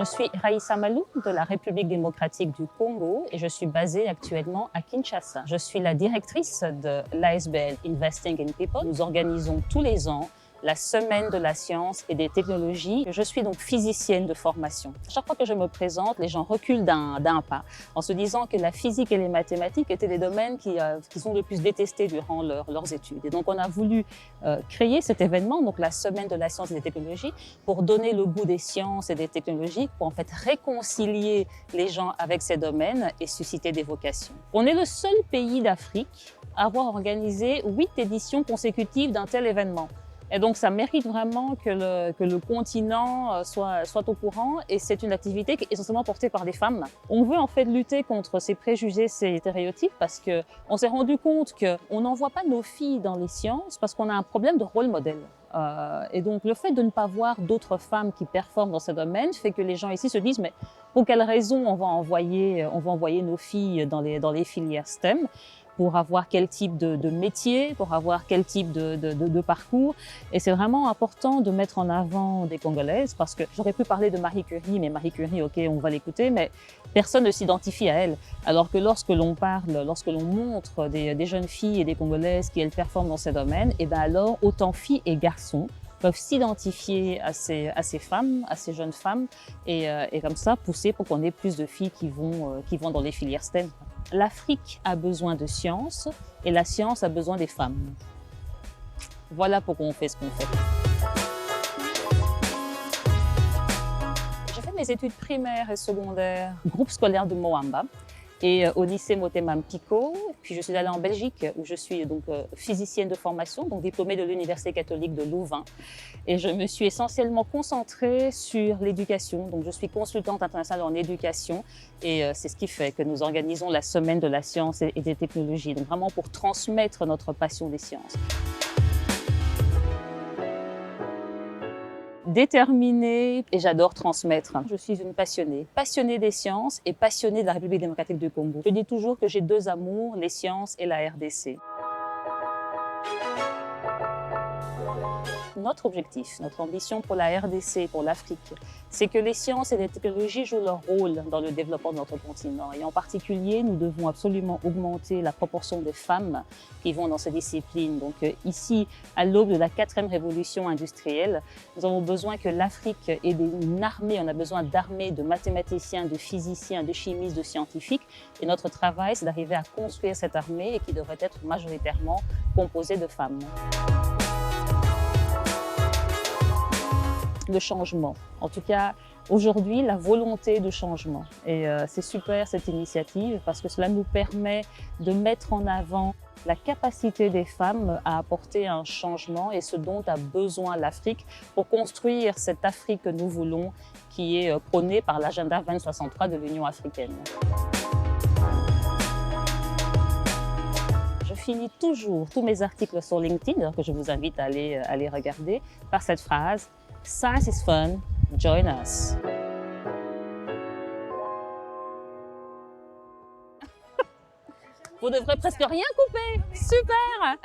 Je suis Raïssa Malou de la République démocratique du Congo et je suis basée actuellement à Kinshasa. Je suis la directrice de l'ASBL Investing in People. Nous organisons tous les ans la semaine de la science et des technologies. Je suis donc physicienne de formation. Chaque fois que je me présente, les gens reculent d'un pas en se disant que la physique et les mathématiques étaient des domaines qui sont le plus détestés durant leurs études. Et donc on a voulu créer cet événement, donc la semaine de la science et des technologies, pour donner le goût des sciences et des technologies, pour en fait réconcilier les gens avec ces domaines et susciter des vocations. On est le seul pays d'Afrique à avoir organisé 8 éditions consécutives d'un tel événement. Et donc, ça mérite vraiment que le continent soit au courant, et c'est une activité qui est essentiellement portée par des femmes. On veut en fait lutter contre ces préjugés, ces stéréotypes, parce qu'on s'est rendu compte qu'on n'envoie pas nos filles dans les sciences parce qu'on a un problème de rôle modèle. Et donc, le fait de ne pas voir d'autres femmes qui performent dans ce domaine fait que les gens ici se disent « mais pour quelle raison on va envoyer nos filles dans les filières STEM ?» pour avoir quel type de métier, pour avoir quel type de parcours. Et c'est vraiment important de mettre en avant des Congolaises, parce que j'aurais pu parler de Marie Curie, mais Marie Curie, ok, on va l'écouter, mais personne ne s'identifie à elle. Alors que lorsque l'on montre des jeunes filles et des Congolaises qui elles performent dans ces domaines, et bien alors autant filles et garçons peuvent s'identifier à ces femmes, à ces jeunes femmes, et comme ça pousser pour qu'on ait plus de filles qui vont dans les filières STEM. L'Afrique a besoin de science et la science a besoin des femmes. Voilà pourquoi on fait ce qu'on fait. J'ai fait mes études primaires et secondaires au groupe scolaire de Moamba et au lycée Motema Mpiko. Puis je suis allée en Belgique où je suis donc physicienne de formation, donc diplômée de l'Université catholique de Louvain. Et je me suis essentiellement concentrée sur l'éducation. Donc je suis consultante internationale en éducation et c'est ce qui fait que nous organisons la semaine de la science et des technologies. Donc vraiment pour transmettre notre passion des sciences. Déterminée, et j'adore transmettre. Je suis une passionnée des sciences et passionnée de la République démocratique du Congo. Je dis toujours que j'ai deux amours, les sciences et la RDC. Notre objectif, notre ambition pour la RDC, pour l'Afrique, c'est que les sciences et les technologies jouent leur rôle dans le développement de notre continent. Et en particulier, nous devons absolument augmenter la proportion des femmes qui vont dans ces disciplines. Donc ici, à l'aube de la 4e révolution industrielle, nous avons besoin que l'Afrique ait une armée, on a besoin d'armées de mathématiciens, de physiciens, de chimistes, de scientifiques. Et notre travail, c'est d'arriver à construire cette armée et qui devrait être majoritairement composée de femmes. Le changement. En tout cas, aujourd'hui, la volonté de changement. Et c'est super cette initiative parce que cela nous permet de mettre en avant la capacité des femmes à apporter un changement et ce dont a besoin l'Afrique pour construire cette Afrique que nous voulons, qui est prônée par l'agenda 2063 de l'Union africaine. Je finis toujours tous mes articles sur LinkedIn, que je vous invite à aller regarder, par cette phrase: Science is fun, join us. Vous devrez presque rien couper. Super!